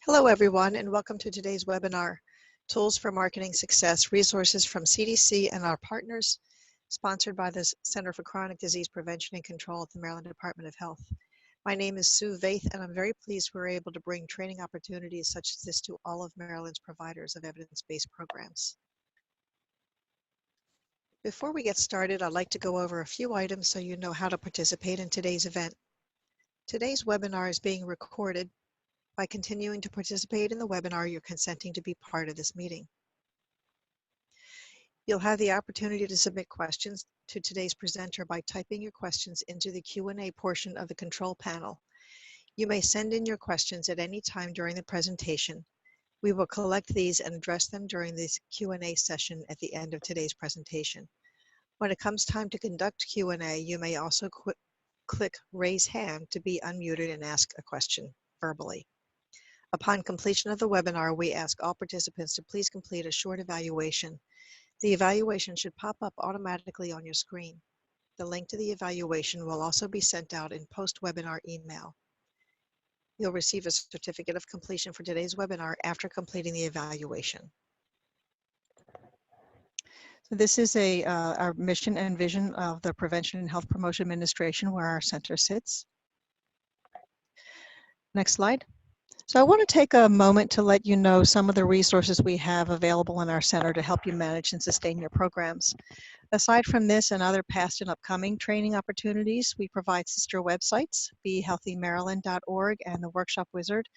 Hello, everyone, and welcome to today's webinar, Tools for Marketing Success, Resources from CDC and our partners, sponsored by the Center for Chronic Disease Prevention and Control at the Maryland Department of Health. My name is Sue Vaith, and I'm very pleased we're able to bring training opportunities such as this to all of Maryland's providers of evidence-based programs. Before we get started, I'd like to go over a few items so you know how to participate in today's event. Today's webinar is being recorded. By continuing to participate in the webinar, you're consenting to be part of this meeting. You'll have the opportunity to submit questions to today's presenter by typing your questions into the Q&A portion of the control panel. You may send in your questions at any time during the presentation. We will collect these and address them during this Q&A session at the end of today's presentation. When it comes time to conduct Q&A, you may also click Raise Hand to be unmuted and ask a question verbally. Upon completion of the webinar, we ask all participants to please complete a short evaluation. The evaluation should pop up automatically on your screen. The link to the evaluation will also be sent out in post-webinar email. You'll receive a certificate of completion for today's webinar after completing the evaluation. So this is our mission and vision of the Prevention and Health Promotion Administration, where our center sits. Next slide. So I want to take a moment to let you know some of the resources we have available in our center to help you manage and sustain your programs. Aside from this and other past and upcoming training opportunities, we provide sister websites, BeHealthyMaryland.org and the Workshop Wizard.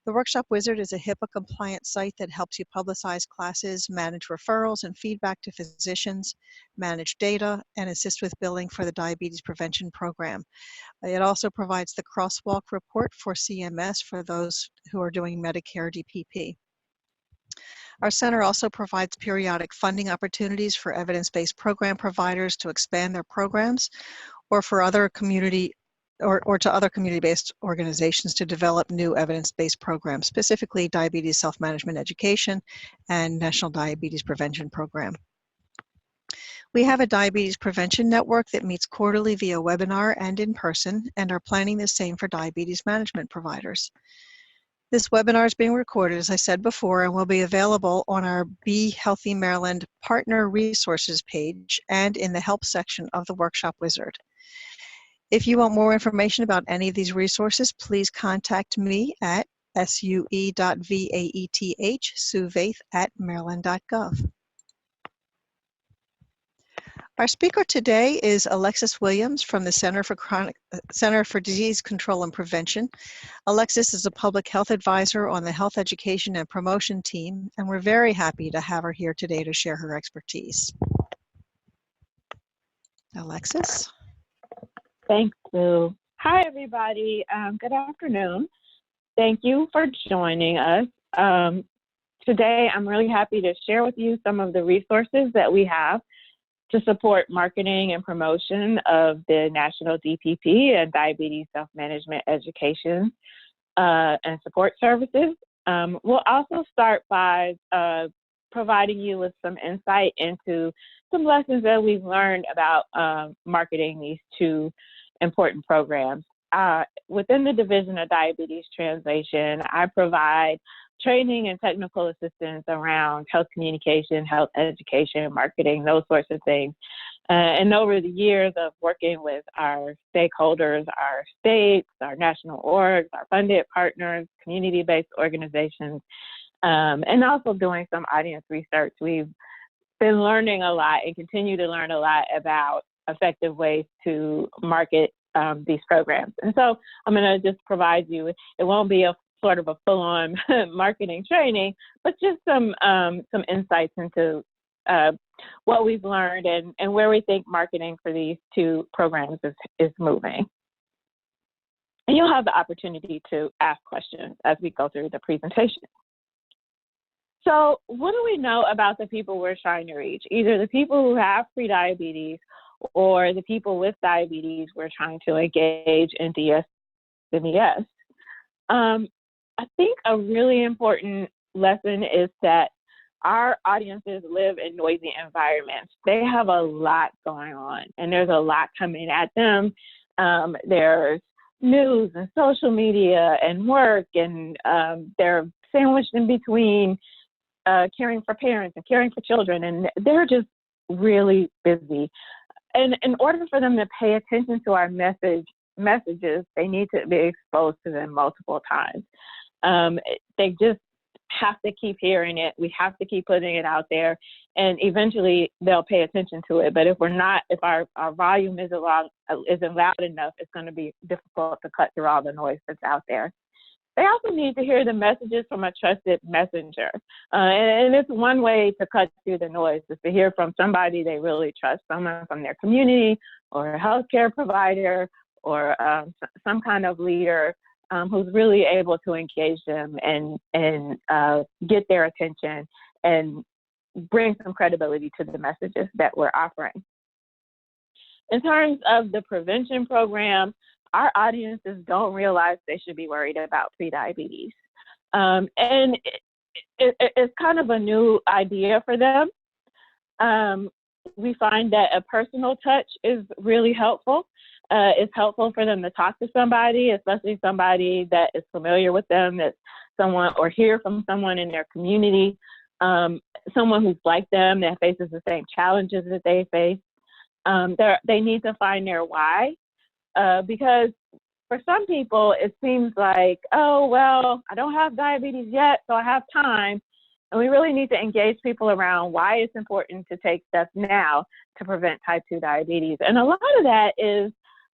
The Workshop Wizard is a HIPAA-compliant site that helps you publicize classes, manage referrals and feedback to physicians, manage data, and assist with billing for the diabetes prevention program. It also provides the crosswalk report for CMS for those who are doing Medicare DPP. Our center also provides periodic funding opportunities for evidence-based program providers to expand their programs or for other community or to other community-based organizations to develop new evidence-based programs, specifically diabetes self-management education and National Diabetes Prevention Program. We have a diabetes prevention network that meets quarterly via webinar and in person, and are planning the same for diabetes management providers. This webinar is being recorded, as I said before, and will be available on our Be Healthy Maryland Partner Resources page and in the Help section of the Workshop Wizard. If you want more information about any of these resources, please contact me at sue.vaeth, suevaith@maryland.gov. Our speaker today is Alexis Williams from the Center for Disease Control and Prevention. Alexis is a public health advisor on the Health Education and Promotion team, and we're very happy to have her here today to share her expertise. Alexis? Thanks, Sue. Hi, everybody. Good afternoon. Thank you for joining us. Today, I'm really happy to share with you some of the resources that we have to support marketing and promotion of the National DPP and Diabetes Self-Management Education and Support Services. We'll also start by providing you with some insight into some lessons that we've learned about marketing these two important programs. Within the Division of Diabetes Translation, I provide training and technical assistance around health communication, health education, marketing, those sorts of things. And over the years of working with our stakeholders, our states, our national orgs, our funded partners, community-based organizations, and also doing some audience research, we've been learning a lot and continue to learn a lot about effective ways to market these programs. And so I'm going to just provide you, it won't be a sort of a full-on marketing training, but just some insights into what we've learned and where we think marketing for these two programs is moving. And you'll have the opportunity to ask questions as we go through the presentation. So what do we know about the people we're trying to reach? Either the people who have prediabetes or the people with diabetes we're trying to engage in DSMES. I think a really important lesson is that our audiences live in noisy environments. They have a lot going on, and there's a lot coming at them. There's news and social media and work, and they're sandwiched in between caring for parents and caring for children, and they're just really busy. And in order for them to pay attention to our messages, they need to be exposed to them multiple times. They just have to keep hearing it. We have to keep putting it out there, and eventually they'll pay attention to it. But if we're not, if our volume isn't loud enough, it's going to be difficult to cut through all the noise that's out there. They also need to hear the messages from a trusted messenger. And it's one way to cut through the noise, is to hear from somebody they really trust, someone from their community or a healthcare provider or some kind of leader who's really able to engage them and get their attention and bring some credibility to the messages that we're offering. In terms of the prevention program, our audiences don't realize they should be worried about prediabetes. And it's kind of a new idea for them. We find that a personal touch is really helpful. It's helpful for them to talk to somebody, especially somebody that is familiar with them, that's someone, or hear from someone in their community, someone who's like them, that faces the same challenges that they face. They need to find their why. Because for some people, it seems like, oh, well, I don't have diabetes yet, so I have time. And we really need to engage people around why it's important to take steps now to prevent type 2 diabetes. And a lot of that is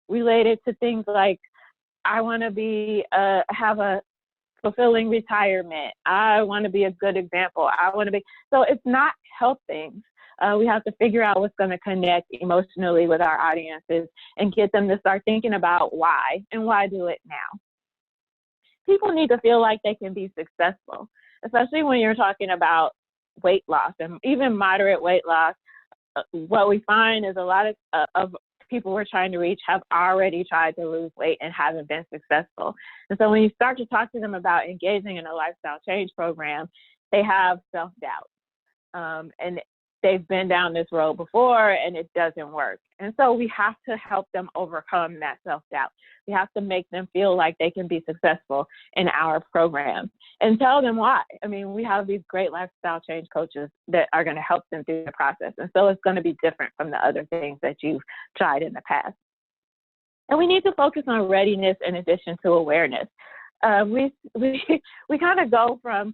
related to things like, I want to have a fulfilling retirement. I want to be a good example. So it's not health things. We have to figure out what's going to connect emotionally with our audiences and get them to start thinking about why, and why do it now. People need to feel like they can be successful, especially when you're talking about weight loss and even moderate weight loss. What we find is a lot of people we're trying to reach have already tried to lose weight and haven't been successful. And so when you start to talk to them about engaging in a lifestyle change program, they have self-doubt. And they've been down this road before and it doesn't work. And so we have to help them overcome that self-doubt. We have to make them feel like they can be successful in our program and tell them why. I mean, we have these great lifestyle change coaches that are going to help them through the process. And so it's going to be different from the other things that you've tried in the past. And we need to focus on readiness in addition to awareness. We kind of go from,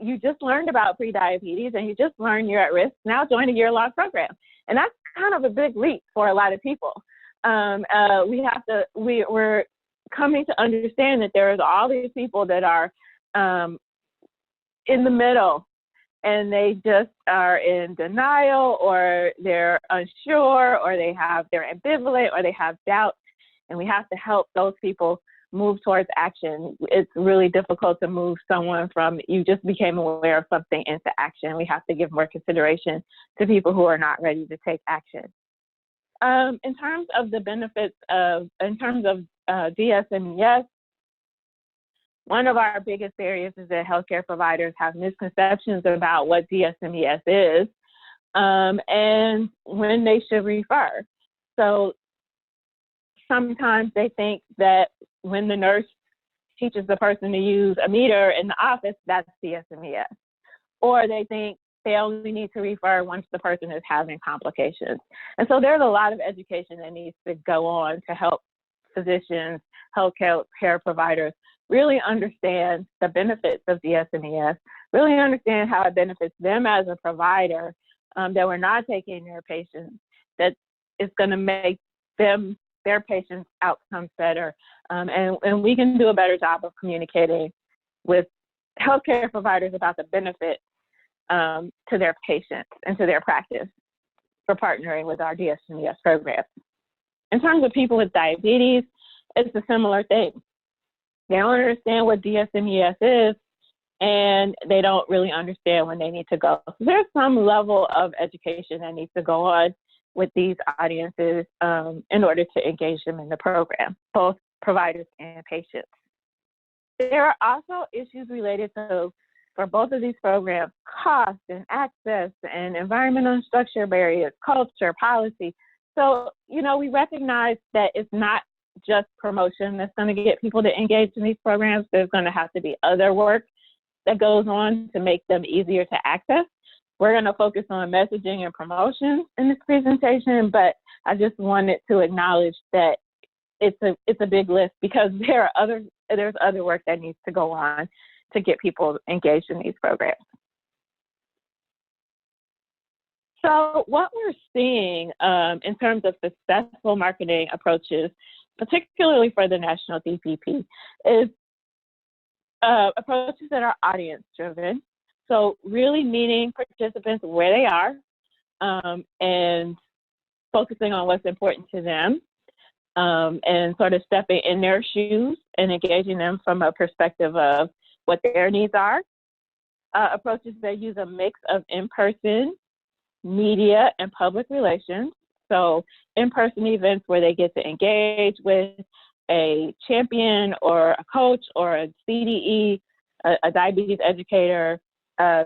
you just learned about prediabetes and you just learned you're at risk, now join a year-long program. And that's kind of a big leap for a lot of people. We're coming to understand that there's all these people that are in the middle, and they just are in denial, or they're unsure, or they're ambivalent, or they have doubt. And we have to help those people move towards action. It's really difficult to move someone from you just became aware of something into action. We have to give more consideration to people who are not ready to take action. In terms of the benefits in terms of DSMES, one of our biggest barriers is that healthcare providers have misconceptions about what DSMES is and when they should refer. So sometimes they think that when the nurse teaches the person to use a meter in the office, that's DSMES. Or they think they only need to refer once the person is having complications. And so there's a lot of education that needs to go on to help physicians, healthcare providers really understand the benefits of DSMES, really understand how it benefits them as a provider, that we're not taking their patients, that it's going to make their patients' outcomes better. And we can do a better job of communicating with healthcare providers about the benefit to their patients and to their practice for partnering with our DSMES program. In terms of people with diabetes, it's a similar thing. They don't understand what DSMES is, and they don't really understand when they need to go. So there's some level of education that needs to go on with these audiences in order to engage them in the program, both providers and patients. There are also issues related to, for both of these programs, cost and access and environmental and structure barriers, culture, policy. So, we recognize that it's not just promotion that's going to get people to engage in these programs. There's going to have to be other work that goes on to make them easier to access. We're going to focus on messaging and promotion in this presentation, but I just wanted to acknowledge that it's a big list because there's other work that needs to go on to get people engaged in these programs. So what we're seeing in terms of successful marketing approaches, particularly for the National DPP, is approaches that are audience-driven. So really meeting participants where they are and focusing on what's important to them and sort of stepping in their shoes and engaging them from a perspective of what their needs are. Approaches that use a mix of in-person, media, and public relations. So in-person events where they get to engage with a champion or a coach or a CDE, a diabetes educator,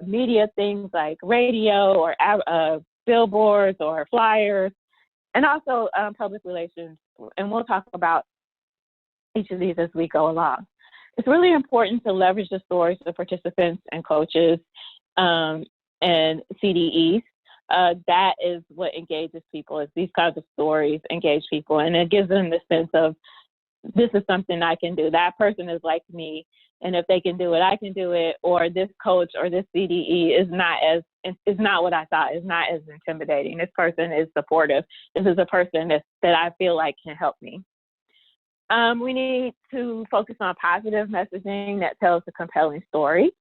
media things like radio or billboards or flyers, and also public relations. And we'll talk about each of these as we go along. It's really important to leverage the stories of participants and coaches and CDEs. That is what engages people, is these kinds of stories engage people, and it gives them the sense of, this is something I can do. That person is like me, and if they can do it, I can do it. Or this coach or this CDE is not what I thought, is not as intimidating. This person is supportive. This is a person that I feel like can help me. We need to focus on positive messaging that tells a compelling story.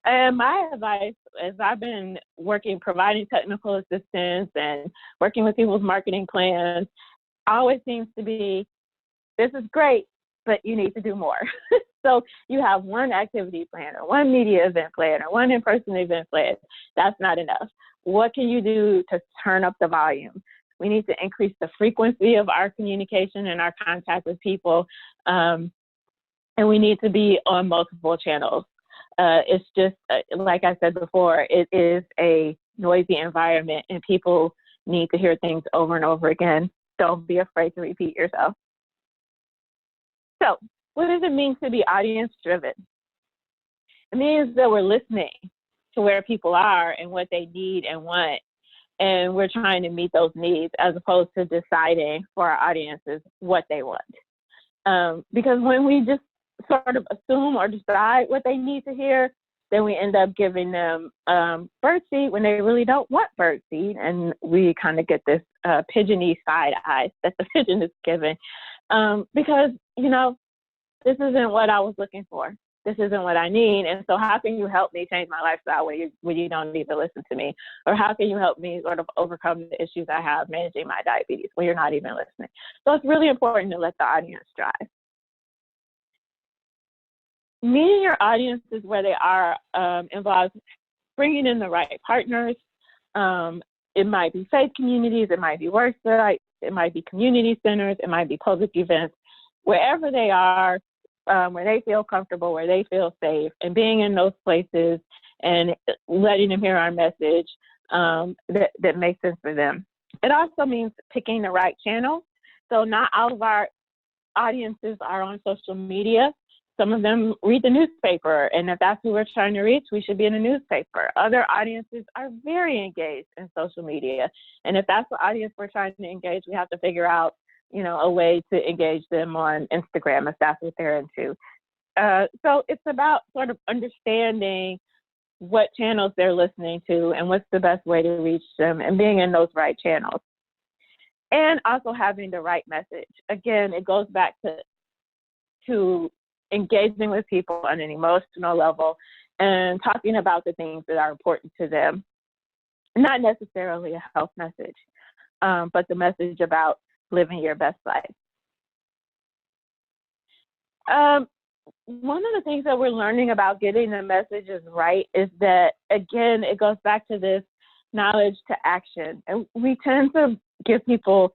And my advice, as I've been providing technical assistance and working with people's marketing plans, always seems to be, this is great, but you need to do more. So you have one activity plan or one media event plan or one in-person event plan. That's not enough. What can you do to turn up the volume? We need to increase the frequency of our communication and our contact with people. And we need to be on multiple channels. It's just, like I said before, it is a noisy environment and people need to hear things over and over again. Don't be afraid to repeat yourself. So what does it mean to be audience-driven? It means that we're listening to where people are and what they need and want, and we're trying to meet those needs as opposed to deciding for our audiences what they want. Because when we just sort of assume or decide what they need to hear, then we end up giving them birdseed when they really don't want birdseed, and we kind of get this pigeony side eye that the pigeon is given. Because, this isn't what I was looking for. This isn't what I need. And so how can you help me change my lifestyle when you don't need to listen to me? Or how can you help me sort of overcome the issues I have managing my diabetes when you're not even listening? So it's really important to let the audience drive. Meeting your audiences where they are involves bringing in the right partners. It might be faith communities, it might be work sites, it might be community centers, it might be public events, wherever they are, where they feel comfortable, where they feel safe, and being in those places and letting them hear our message that makes sense for them. It also means picking the right channel. So not all of our audiences are on social media. Some of them read the newspaper, and if that's who we're trying to reach, we should be in the newspaper. Other audiences are very engaged in social media, and if that's the audience we're trying to engage, we have to figure out a way to engage them on Instagram if that's what they're into. So it's about sort of understanding what channels they're listening to and what's the best way to reach them and being in those right channels. And also having the right message. Again, it goes back to engaging with people on an emotional level and talking about the things that are important to them. Not necessarily a health message, but the message about living your best life. One of the things that we're learning about getting the messages right is that, again, it goes back to this knowledge to action. And we tend to give people,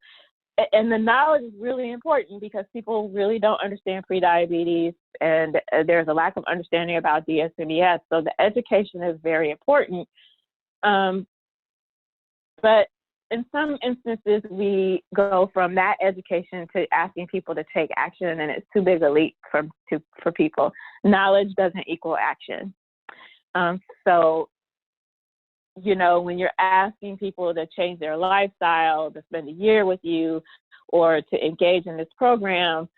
and the knowledge is really important because people really don't understand prediabetes, and there's a lack of understanding about DSMES. So the education is very important. But in some instances, we go from that education to asking people to take action, and it's too big a leap for people. Knowledge doesn't equal action. So, you know, when you're asking people to change their lifestyle, to spend a year with you, or to engage in this program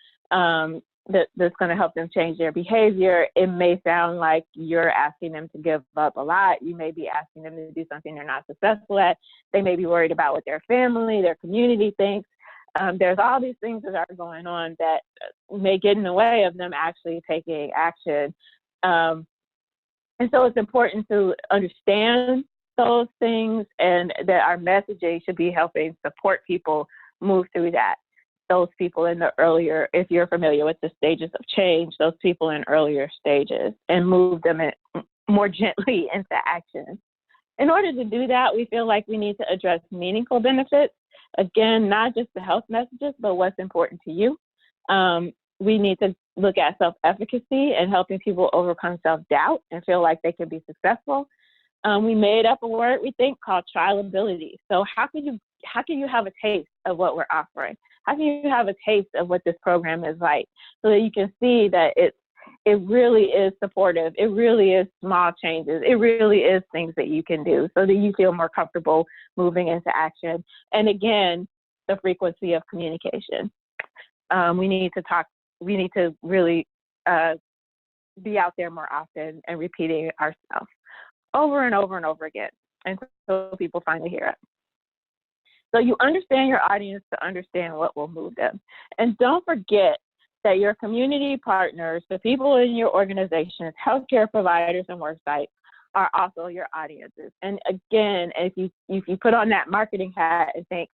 that's going to help them change their behavior, it may sound like you're asking them to give up a lot. You may be asking them to do something they're not successful at. They may be worried about what their family, their community thinks. There's all these things that are going on that may get in the way of them actually taking action. And so it's important to understand those things, and that our messaging should be helping support people move through that. Those people in the earlier, if you're familiar with the stages of change, those people in earlier stages, and move them more gently into action. In order to do that, we feel like we need to address meaningful benefits. Again, not just the health messages, but what's important to you. We need to look at self-efficacy and helping people overcome self-doubt and feel like they can be successful. We made up a word, we think, called trialability. So how can you have a taste of what we're offering? How can you have a taste of what this program is like, so that you can see that it really is supportive. It really is small changes. It really is things that you can do so that you feel more comfortable moving into action. And again, the frequency of communication. We need to really be out there more often and repeating it ourselves over and over and over again until people finally hear it. So you understand your audience to understand what will move them. And don't forget that your community partners, the people in your organizations, healthcare providers and work sites, are also your audiences. And again, if you put on that marketing hat and think,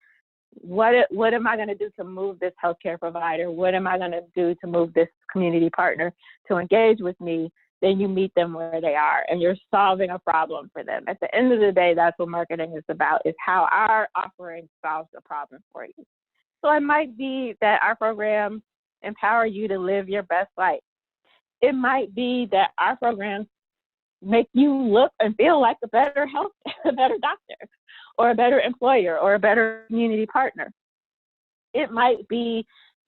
what am I going to do to move this healthcare provider? What am I going to do to move this community partner to engage with me? Then you meet them where they are, and you're solving a problem for them. At the end of the day, that's what marketing is about, is how our offering solves a problem for you. So it might be that our programs empower you to live your best life. It might be that our programs make you look and feel like a better doctor, or a better employer, or a better community partner. It might be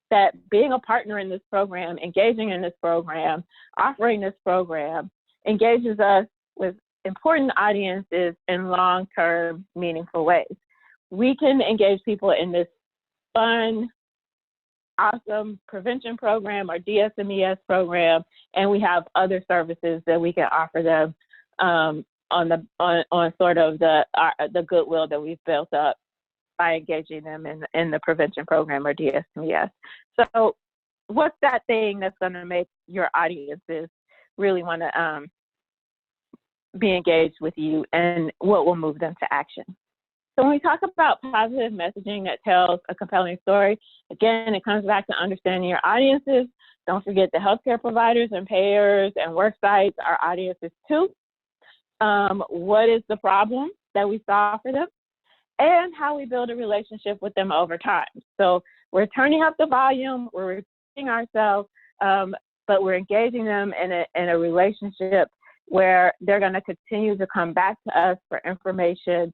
that being a partner in this program, engaging in this program, offering this program, engages us with important audiences in long-term, meaningful ways. We can engage people in this fun, awesome prevention program or DSMES program, and we have other services that we can offer them on sort of the goodwill that we've built up by engaging them in the prevention program or DSMES. So what's that thing that's going to make your audiences really want to be engaged with you, and what will move them to action? So when we talk about positive messaging that tells a compelling story, again, it comes back to understanding your audiences. Don't forget the healthcare providers and payers and work sites are audiences too. What is the problem that we solve for them? And how we build a relationship with them over time. So we're turning up the volume, we're repeating ourselves, but we're engaging them in a relationship where they're going to continue to come back to us for information.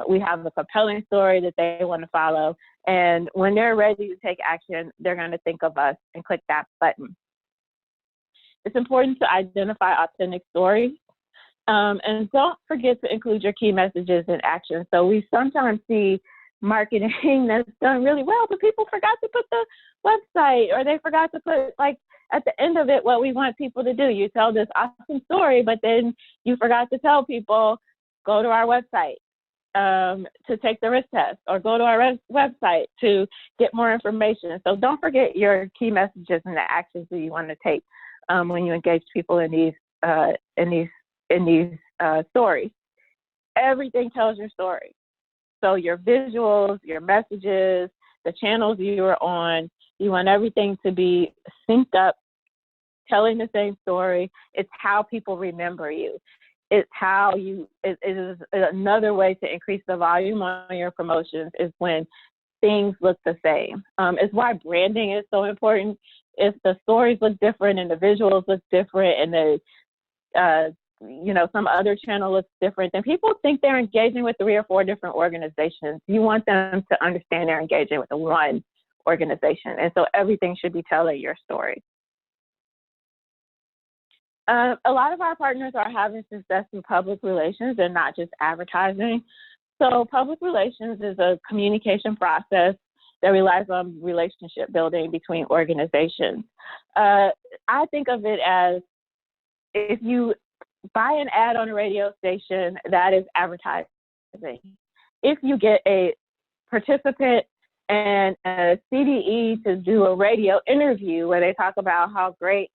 We have a compelling story that they want to follow. And when they're ready to take action, they're going to think of us and click that button. It's important to identify authentic stories. And don't forget to include your key messages in action. So we sometimes see marketing that's done really well, but people forgot to put the website, or they forgot to put, like, at the end of it, what we want people to do. You tell this awesome story, but then you forgot to tell people, go to our website to take the risk test, or go to our website to get more information. So don't forget your key messages and the actions that you want to take when you engage people in these stories. Everything tells your story. So your visuals, your messages, the channels you are on, you want everything to be synced up, telling the same story. It's how people remember you. It's how it is another way to increase the volume on your promotions, is when things look the same. It's why branding is so important. If the stories look different and the visuals look different and the some other channel looks different, then people think they're engaging with 3 or 4 different organizations. You want them to understand they're engaging with one organization. And so everything should be telling your story. A lot of our partners are having success in public relations and not just advertising. So public relations is a communication process that relies on relationship building between organizations. I think of it as, if you buy an ad on a radio station, that is advertising. If you get a participant and a CDE to do a radio interview where they talk about how great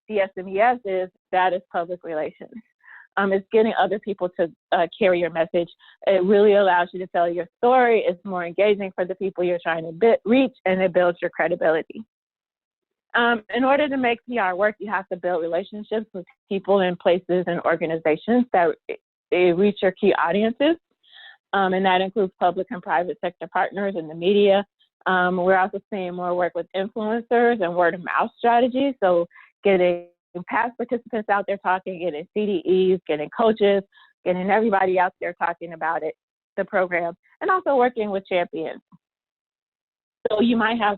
CSMES is, that is public relations. It's getting other people to carry your message. It really allows you to tell your story. It's more engaging for the people you're trying to reach, and it builds your credibility. In order to make PR work, you have to build relationships with people and places and organizations that reach your key audiences. And that includes public and private sector partners in the media. We're also seeing more work with influencers and word of mouth strategies. So getting past participants out there talking, getting CDEs, getting coaches, getting everybody out there talking about it, the program, and also working with champions. So you might have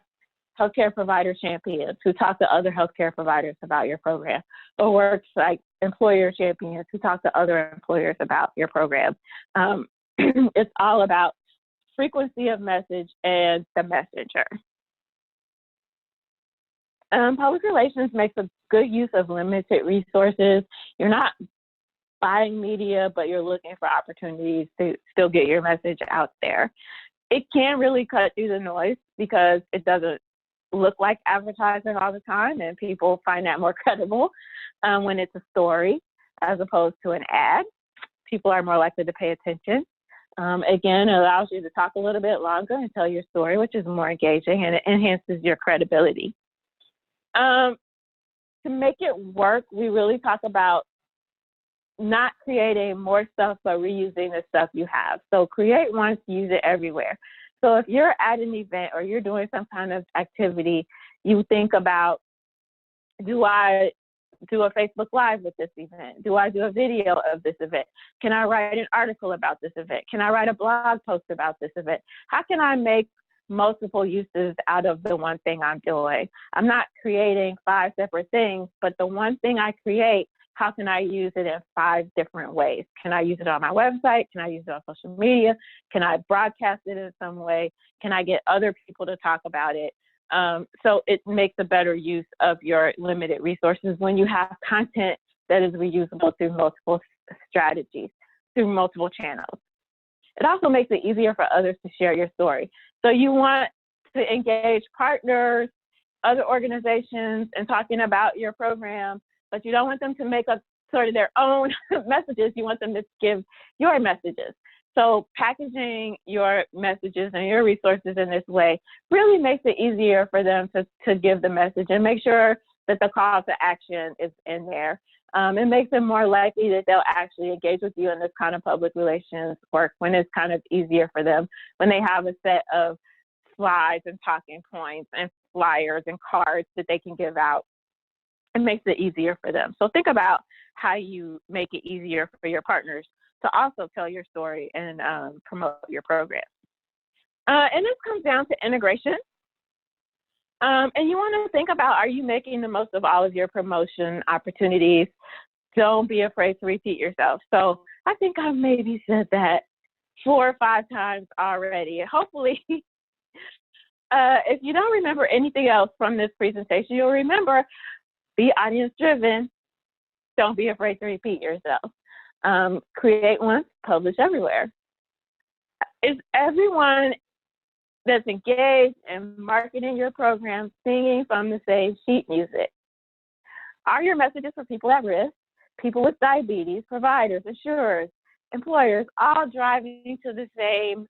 healthcare provider champions who talk to other healthcare providers about your program, or works like employer champions who talk to other employers about your program. It's all about frequency of message and the messenger. Public relations makes a good use of limited resources. You're not buying media, but you're looking for opportunities to still get your message out there. It can really cut through the noise because it doesn't look like advertising all the time, and people find that more credible when it's a story as opposed to an ad. People are more likely to pay attention. Again, it allows you to talk a little bit longer and tell your story, which is more engaging, and it enhances your credibility. To make it work, we really talk about not creating more stuff, but reusing the stuff you have. So create once, use it everywhere. So if you're at an event or you're doing some kind of activity, you think about, do I do a Facebook Live with this event? Do I do a video of this event? Can I write an article about this event? Can I write a blog post about this event? How can I make multiple uses out of the one thing I'm doing? I'm not creating 5 separate things, but the one thing I create, how can I use it in 5 different ways? Can I use it on my website? Can I use it on social media? Can I broadcast it in some way? Can I get other people to talk about it? So it makes a better use of your limited resources when you have content that is reusable through multiple strategies, through multiple channels. It also makes it easier for others to share your story. So you want to engage partners, other organizations, in talking about your program, but you don't want them to make up sort of their own messages. You want them to give your messages. So packaging your messages and your resources in this way really makes it easier for them to give the message, and make sure that the call to action is in there. It makes them more likely that they'll actually engage with you in this kind of public relations work when it's kind of easier for them, when they have a set of slides and talking points and flyers and cards that they can give out. It makes it easier for them. So think about how you make it easier for your partners to also tell your story and promote your program. And this comes down to integration. And you want to think about, are you making the most of all of your promotion opportunities? Don't be afraid to repeat yourself. So I think I've maybe said that 4 or 5 times already. Hopefully, if you don't remember anything else from this presentation, you'll remember, be audience driven. Don't be afraid to repeat yourself. Create once, publish everywhere. Is everyone that's engaged in marketing your program singing from the same sheet music? Are your messages for people at risk, people with diabetes, providers, insurers, employers, all driving to the same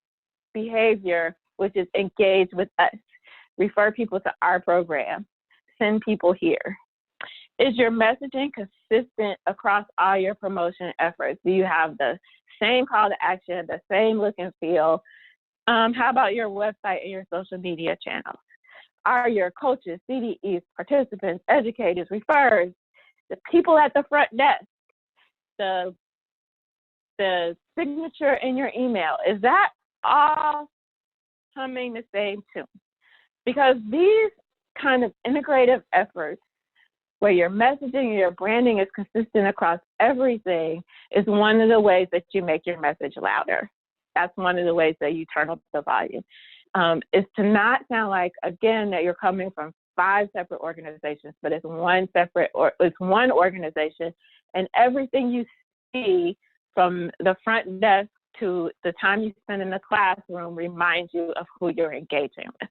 behavior, which is engage with us, refer people to our program, send people here? Is your messaging consistent across all your promotion efforts? Do you have the same call to action, the same look and feel? How about your website and your social media channels? Are your coaches, CDEs, participants, educators, referrers, the people at the front desk the signature in your email, is that all humming the same tune? Because these kind of integrative efforts where your messaging and your branding is consistent across everything is one of the ways that you make your message louder. That's one of the ways that you turn up the volume. Is to not sound like, again, that you're coming from 5 separate organizations, but it's it's one organization, and everything you see from the front desk to the time you spend in the classroom reminds you of who you're engaging with.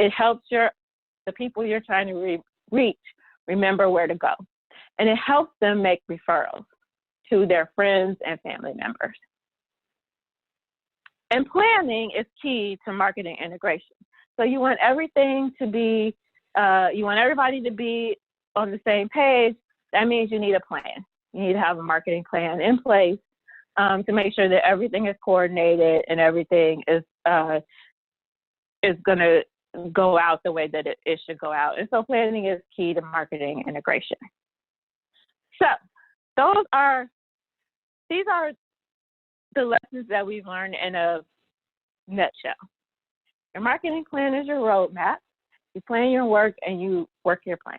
It helps the people you're trying to reach remember where to go. And it helps them make referrals to their friends and family members. And planning is key to marketing integration. So you want everything to be, you want everybody to be on the same page. That means you need a plan. You need to have a marketing plan in place to make sure that everything is coordinated and everything is going to go out the way that it should go out. And so planning is key to marketing integration. So these are the lessons that we've learned in a nutshell. Your marketing plan is your roadmap. You plan your work and you work your plan.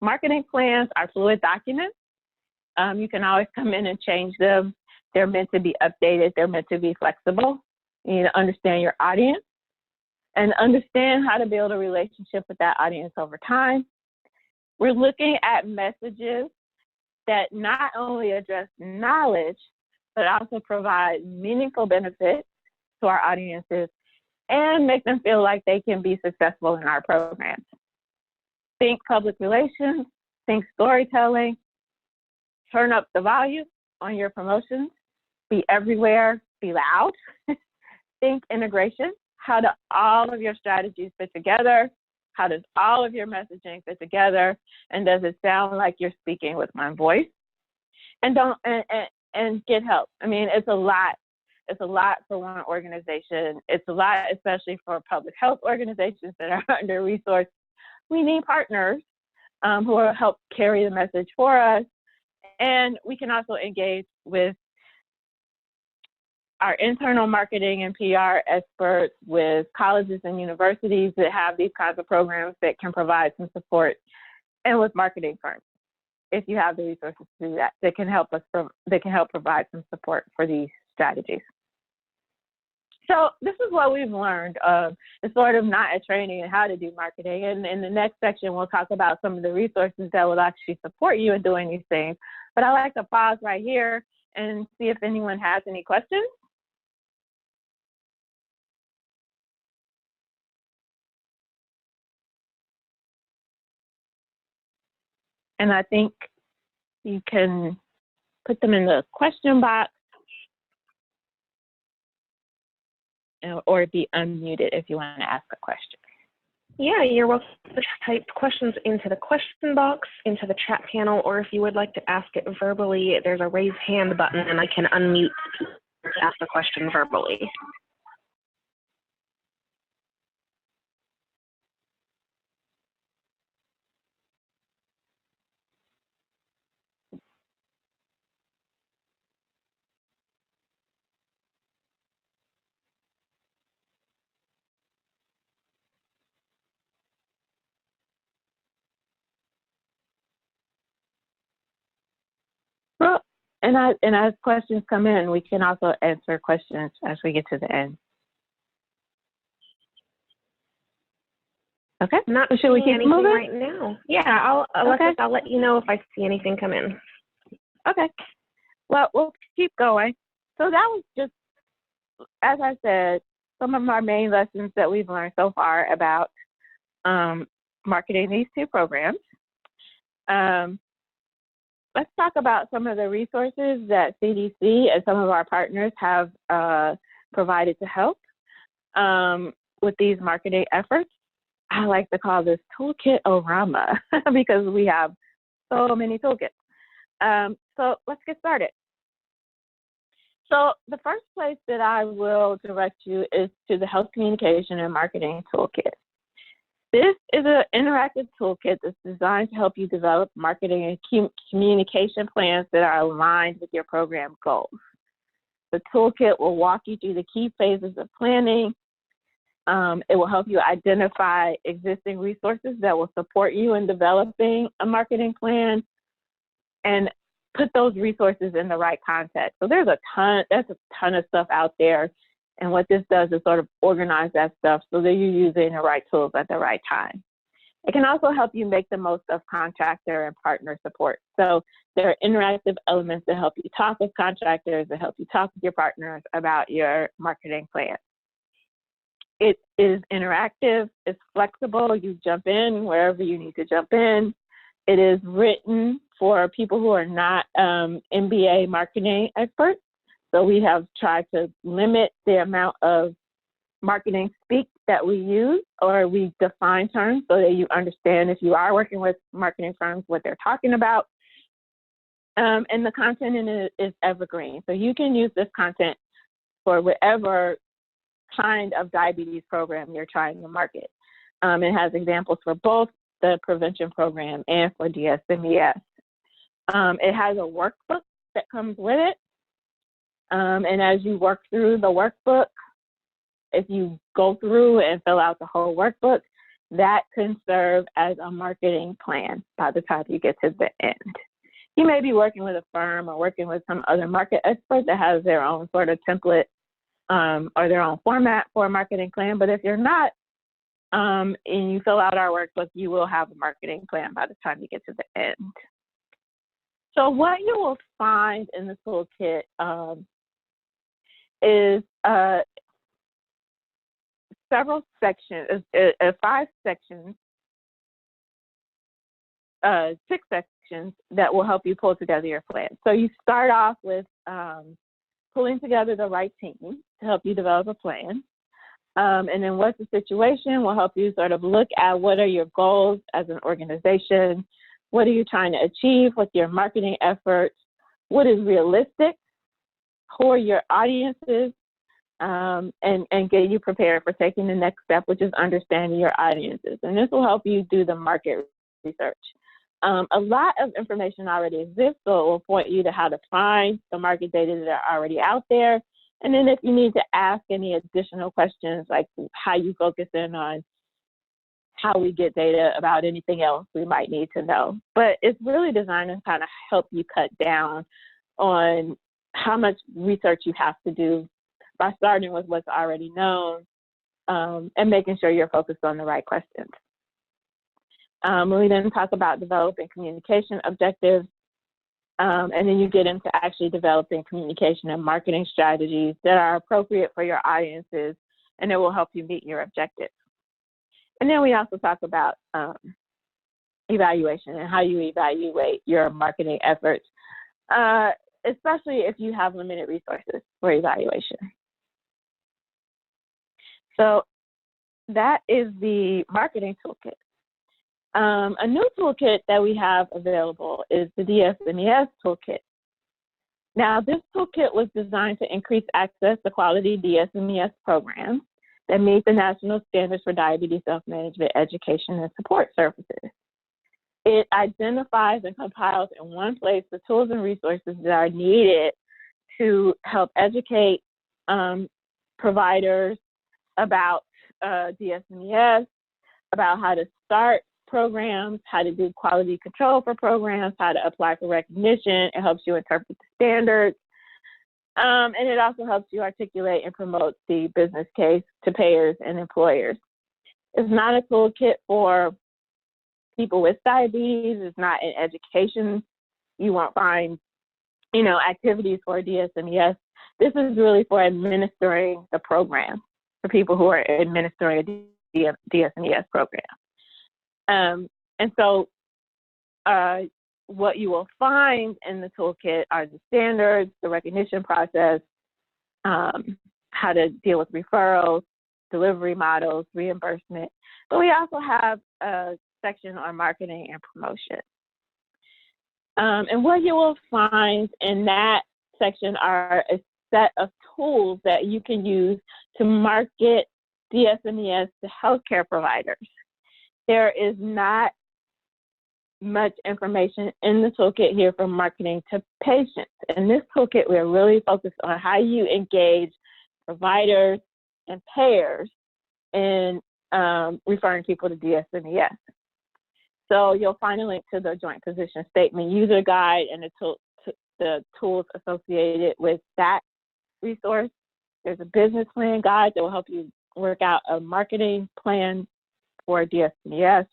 Marketing plans are fluid documents. You can always come in and change them. They're meant to be updated. They're meant to be flexible. You need to understand your audience and understand how to build a relationship with that audience over time. We're looking at messages that not only address knowledge, but also provide meaningful benefits to our audiences and make them feel like they can be successful in our programs. Think public relations, think storytelling, turn up the volume on your promotions, be everywhere, be loud. Think integration. How do all of your strategies fit together? How does all of your messaging fit together? And does it sound like you're speaking with one voice? And get help. I mean, it's a lot. It's a lot for one organization. It's a lot, especially for public health organizations that are under-resourced. We need partners who will help carry the message for us. And we can also engage with our internal marketing and PR experts, with colleges and universities that have these kinds of programs that can provide some support, and with marketing firms, if you have the resources to do that, that can help provide some support for these strategies. So this is what we've learned. It's sort of not a training in how to do marketing. And in the next section, we'll talk about some of the resources that will actually support you in doing these things. But I like to pause right here and see if anyone has any questions. And I think you can put them in the question box or be unmuted if you want to ask a question. Yeah, you're welcome to type questions into the question box, into the chat panel, or if you would like to ask it verbally, there's a raise hand button and I can unmute to ask the question verbally. Well, and as questions come in, we can also answer questions as we get to the end. Okay. Not should we keep anything moving right now? Yeah, I'll let you know if I see anything come in. Okay. Well, we'll keep going. So that was just, as I said, some of our main lessons that we've learned so far about marketing these two programs. Let's talk about some of the resources that CDC and some of our partners have provided to help with these marketing efforts. I like to call this Toolkit-orama because we have so many toolkits. So let's get started. So the first place that I will direct you is to the Health Communication and Marketing Toolkit. This is an interactive toolkit that's designed to help you develop marketing and communication plans that are aligned with your program goals. The toolkit will walk you through the key phases of planning. It will help you identify existing resources that will support you in developing a marketing plan and put those resources in the right context. So that's a ton of stuff out there. And what this does is sort of organize that stuff so that you're using the right tools at the right time. It can also help you make the most of contractor and partner support. So there are interactive elements that help you talk with contractors, that help you talk with your partners about your marketing plan. It is interactive, it's flexible, you jump in wherever you need to jump in. It is written for people who are not MBA marketing experts. So we have tried to limit the amount of marketing speak that we use, or we define terms so that you understand, if you are working with marketing firms, what they're talking about. And the content in it is evergreen. So you can use this content for whatever kind of diabetes program you're trying to market. It has examples for both the prevention program and for DSMES. It has a workbook that comes with it. And as you work through the workbook, if you go through and fill out the whole workbook, that can serve as a marketing plan by the time you get to the end. You may be working with a firm or working with some other market expert that has their own sort of template or their own format for a marketing plan. But if you're not, and you fill out our workbook, you will have a marketing plan by the time you get to the end. So what you will find in the toolkit is several sections, 5 sections, 6 sections that will help you pull together your plan. So you start off with pulling together the right team to help you develop a plan. And then what's the situation will help you sort of look at what are your goals as an organization, what are you trying to achieve with your marketing efforts, what is realistic, who are your audiences, and get you prepared for taking the next step, which is understanding your audiences. And this will help you do the market research. A lot of information already exists, so it will point you to how to find the market data that are already out there. And then if you need to ask any additional questions, like how you focus in on how we get data about anything else we might need to know. But it's really designed to kind of help you cut down on how much research you have to do by starting with what's already known and making sure you're focused on the right questions. We then talk about developing communication objectives, and then you get into actually developing communication and marketing strategies that are appropriate for your audiences, and it will help you meet your objectives. And then we also talk about evaluation and how you evaluate your marketing efforts, especially if you have limited resources for evaluation. So that is the marketing toolkit. A new toolkit that we have available is the DSMES toolkit. Now, this toolkit was designed to increase access to quality DSMES programs that meet the national standards for diabetes self-management education and support services. It identifies and compiles in one place the tools and resources that are needed to help educate providers about DSMES, about how to start programs, how to do quality control for programs, how to apply for recognition. It helps you interpret the standards. And it also helps you articulate and promote the business case to payers and employers. It's not a toolkit for people with diabetes. It's not in education. You won't find, activities for DSMES. This is really for administering the program, for people who are administering a DSMES program. And so what you will find in the toolkit are the standards, the recognition process, how to deal with referrals, delivery models, reimbursement. But we also have a section on marketing and promotion. And what you will find in that section are a set of tools that you can use to market DSMES to healthcare providers. there is not much information in the toolkit here from marketing to patients. In this toolkit, we're really focused on how you engage providers and payers in referring people to DSMES. So you'll find a link to the Joint Position Statement User Guide and the tools associated with that resource. There's a business plan guide that will help you work out a marketing plan for DSMES.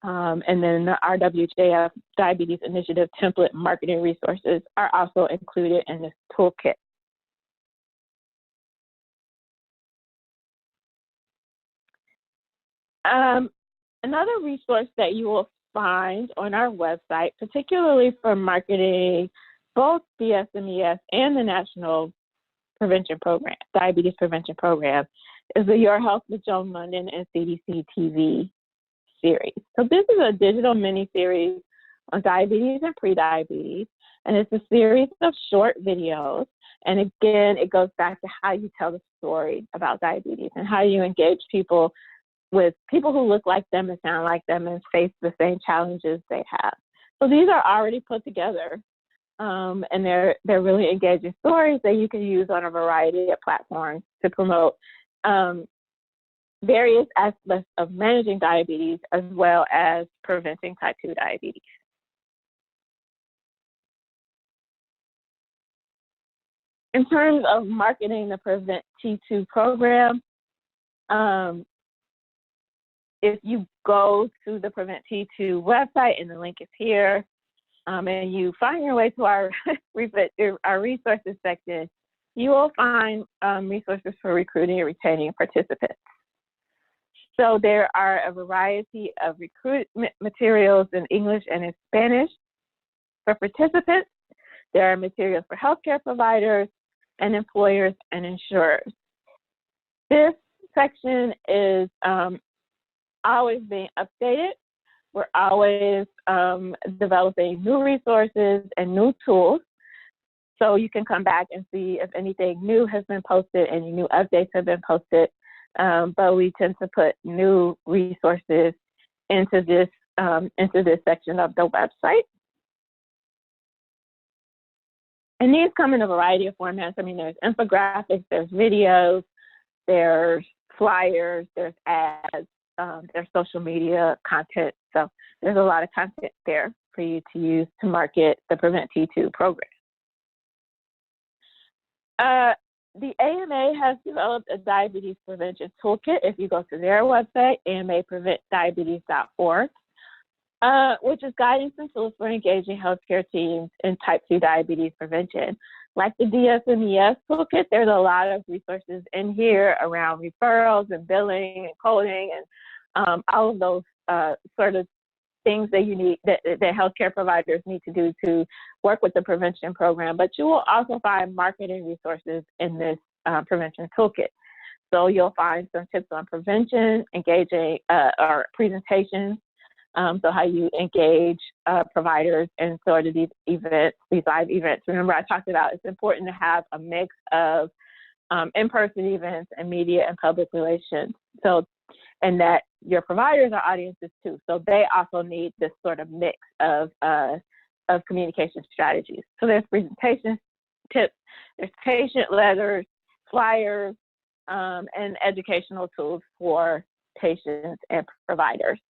And then the RWJF Diabetes Initiative template marketing resources are also included in this toolkit. Another resource that you will find on our website, particularly for marketing both DSMES and the National Prevention Program, Diabetes Prevention Program, is the Your Health with Joan London and CDC TV series. So this is a digital mini-series on diabetes and prediabetes, and it's a series of short videos. And again, it goes back to how you tell the story about diabetes and how you engage people with people who look like them and sound like them and face the same challenges they have. So these are already put together, and they're really engaging stories that you can use on a variety of platforms to promote various aspects of managing diabetes as well as preventing type 2 diabetes. In terms of marketing the Prevent T2 program, if you go to the Prevent T2 website, and the link is here, and you find your way to our resources section, you will find resources for recruiting and retaining participants. So there are a variety of recruitment materials in English and in Spanish for participants. There are materials for healthcare providers and employers and insurers. This section is always being updated. We're always developing new resources and new tools. So you can come back and see if anything new has been posted, any new updates have been posted. But we tend to put new resources into this section of the website. And these come in a variety of formats. I mean, there's infographics, there's videos, there's flyers, there's ads, there's social media content. So there's a lot of content there for you to use to market the Prevent T2 program. The AMA has developed a diabetes prevention toolkit. If you go to their website, amapreventdiabetes.org, which is guidance and tools for engaging healthcare teams in type 2 diabetes prevention. Like the DSMES toolkit, there's a lot of resources in here around referrals and billing and coding and all of those sort of things that you need, that healthcare providers need to do to work with the prevention program. But you will also find marketing resources in this prevention toolkit. So you'll find some tips on prevention, engaging, or presentations. So how you engage providers in sort of these events, these live events. Remember, I talked about it's important to have a mix of in-person events and media and public relations. So, and that your providers are audiences too. So they also need this sort of mix of communication strategies. So there's presentation tips, there's patient letters, flyers, and educational tools for patients and providers.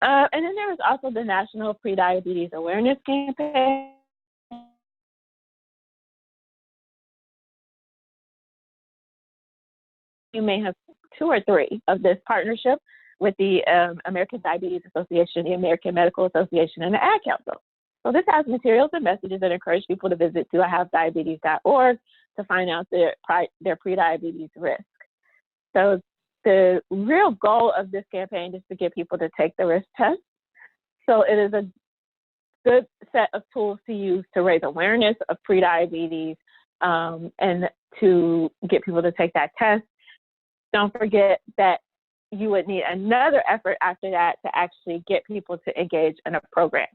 And then there is also the National Prediabetes Awareness Campaign. You may have 2 or 3 of this partnership with the American Diabetes Association, the American Medical Association, and the Ad Council. So this has materials and messages that encourage people to visit doihavediabetes.org to find out their prediabetes risk. So the real goal of this campaign is to get people to take the risk test. So it is a good set of tools to use to raise awareness of prediabetes and to get people to take that test. Don't forget that you would need another effort after that to actually get people to engage in a program.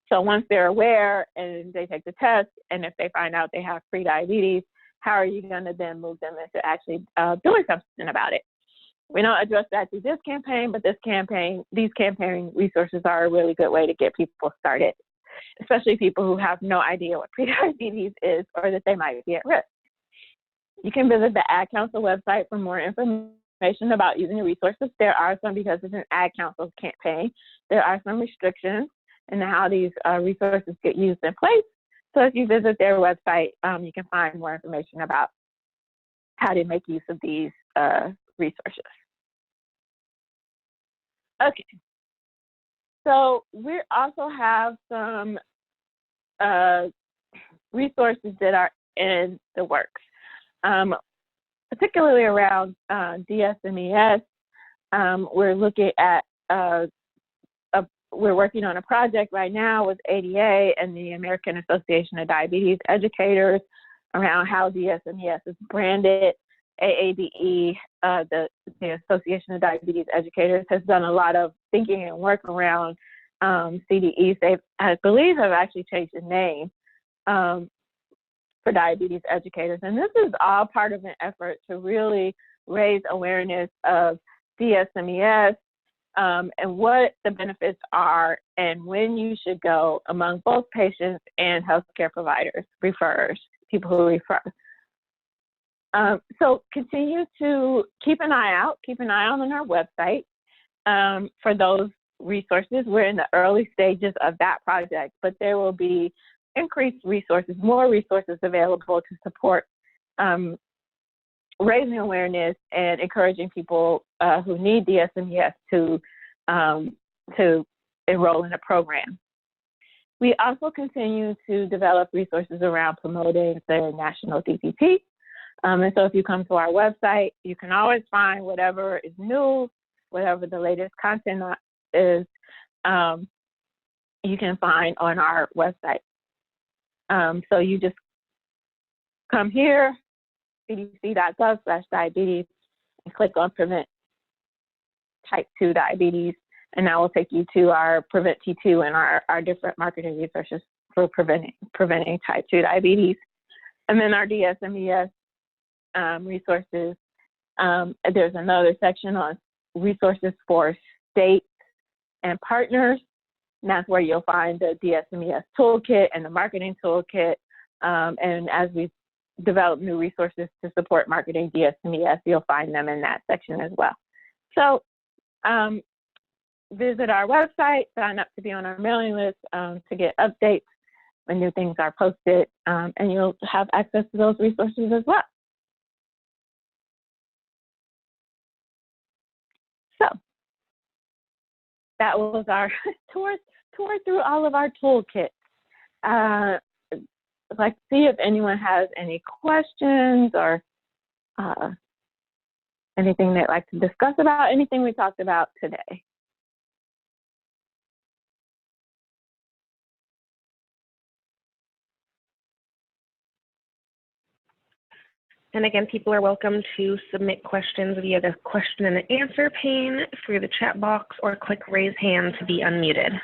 So once they're aware and they take the test, and if they find out they have prediabetes, how are you going to then move them into actually doing something about it? We don't address that through this campaign, but these campaign resources are a really good way to get people started, especially people who have no idea what prediabetes is or that they might be at risk. You can visit the Ad Council website for more information about using the resources. There are some, because it's an Ad Council campaign, there are some restrictions in how these resources get used in place. So if you visit their website, you can find more information about how to make use of these resources. Okay, so we also have some resources that are in the works, particularly around DSMES. We're looking at, we're working on a project right now with ADA and the American Association of Diabetes Educators around how DSMES is branded. AADE, the Association of Diabetes Educators, has done a lot of thinking and work around CDEs. They, I believe, have actually changed the name for diabetes educators. And this is all part of an effort to really raise awareness of DSMES and what the benefits are and when you should go among both patients and healthcare providers, referrers, people who refer. So continue to keep an eye out on our website for those resources. We're in the early stages of that project, but there will be increased resources, more resources available to support raising awareness and encouraging people who need DSMES to enroll in a program. We also continue to develop resources around promoting the national DPP. And so if you come to our website, you can always find whatever is new, whatever the latest content is, you can find on our website. So you just come here, cdc.gov/diabetes, and click on Prevent Type 2 Diabetes, and that will take you to our Prevent T2 and our different marketing resources for preventing Type 2 diabetes. And then our DSMES resources. There's another section on resources for states and partners, and that's where you'll find the DSMES toolkit and the marketing toolkit. And as we develop new resources to support marketing DSMES, you'll find them in that section as well. So visit our website, sign up to be on our mailing list to get updates when new things are posted, and you'll have access to those resources as well. So that was our tour through all of our toolkits. I'd like to see if anyone has any questions or anything they'd like to discuss about anything we talked about today. And again, people are welcome to submit questions via the question and answer pane through the chat box or click raise hand to be unmuted.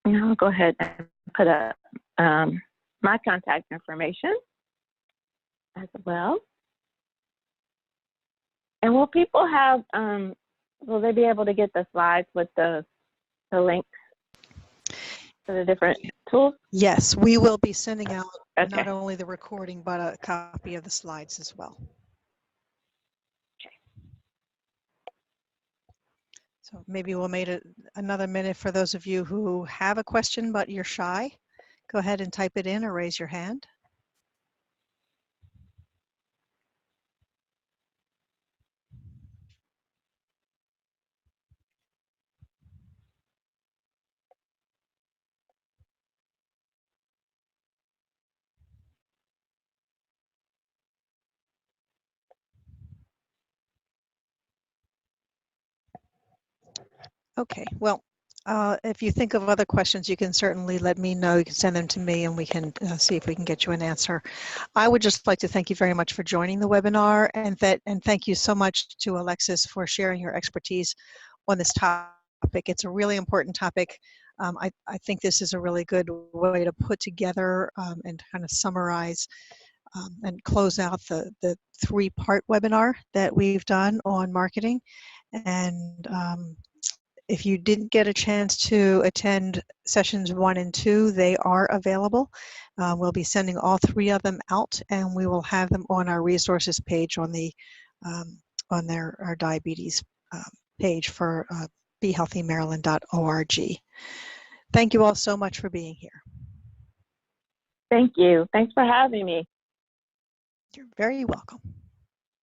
And I'll go ahead and put up my contact information as well. And will people have, will they be able to get the slides with the links to the different tools? Yes, we will be sending out Okay. not only the recording, but a copy of the slides as well. Okay. So maybe we'll make it another minute for those of you who have a question but you're shy. Go ahead and type it in or raise your hand. Okay, well, If you think of other questions, you can certainly let me know. You can send them to me and we can see if we can get you an answer. I would just like to thank you very much for joining the webinar, and thank you so much to Alexis for sharing your expertise on this topic. It's a really important topic. I think this is a really good way to put together and kind of summarize and close out the three-part webinar that we've done on marketing. And if you didn't get a chance to attend sessions 1 and 2, they are available. We'll be sending all 3 of them out, and we will have them on our resources page on the on our diabetes page for BeHealthyMaryland.org. Thank you all so much for being here. Thank you. Thanks for having me. You're very welcome.